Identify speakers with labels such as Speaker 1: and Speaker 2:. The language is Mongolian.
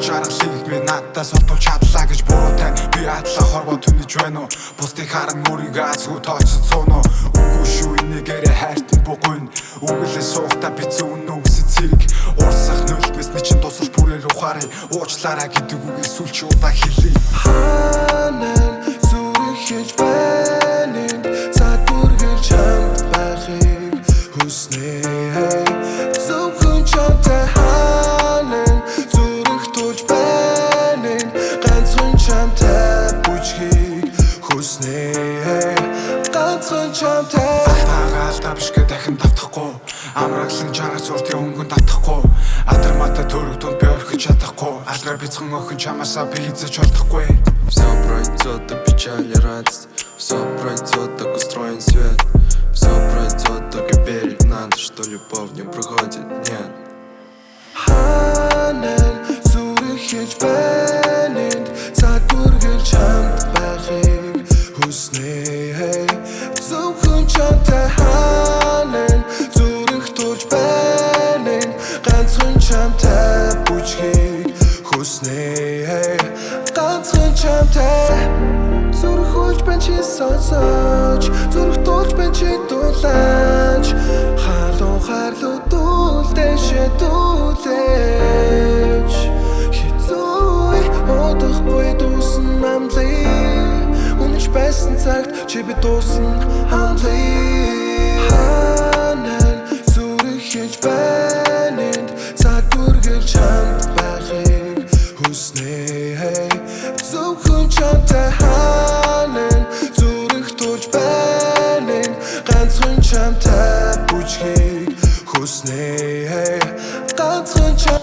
Speaker 1: жаргалыг минь надаас олдуулж чадлаа гэж буруу тань. Би атлаа хорвоо түнэж байна уу? Бусдыг харан өөрийгөө азгүй тооцож сууно. Үгүй шүү энийгээрээ хайртан бугуйн. Үгэлээ суухта би зүүн нүгсэд зэрэг урсах нөлмөсний чинь тусалж бүрээр ухаарай. Уучлаарай гэдэг үгийг сүүл чи удаа хэлье.
Speaker 2: Ханан зүрх хийж байна. Цаг бүргэл чамд байхыг хүснэ. Зөвхөн чамтай ханан зүрх тулж байна. Ганцхан чамтай бүжгийг хүснэ. Ганцхан чамтай
Speaker 1: Тагаалдаа бишгээ дахин давтахгүй. Амраглан жаргаж урдын өнгөнд татахгүй. Атар мата төрөг тунд би орхиж чадахгүй. Алдраа бяцхан охин чамаасаа би хийж олдохгүй.
Speaker 3: Все пройдет, и печаль, и радость. Все пройдет, так устроен свет. Все пройдет, только верить надо, что любовь не проходит, нет.
Speaker 2: Ханан зүрх хийж байна. Цаг бүргэл чамд байхыг хүснэ. Зөвхөн чамтай ханан зүрх тулж байна. Ганцхан чамтай бүжгийг хүснэ. Ганцхан чамтай зүрх хөлж байна чи сонсож. Зүрх тулж байна чи дулаач. Харлуу дүүлдэж дүүлээч. Хизүүй удахгүй дуусна намлыг. Үнэж байсан цагт чи би дуусна хамлыг. Ханан зүрх хийж байна. Цаг бүргэл чамд байхыг хүснэ. Зөвхөн чамтай ханан зүрх тулж байна. Ганцхан чамтай бүжгийг хүснэ. Ганцхан чамтай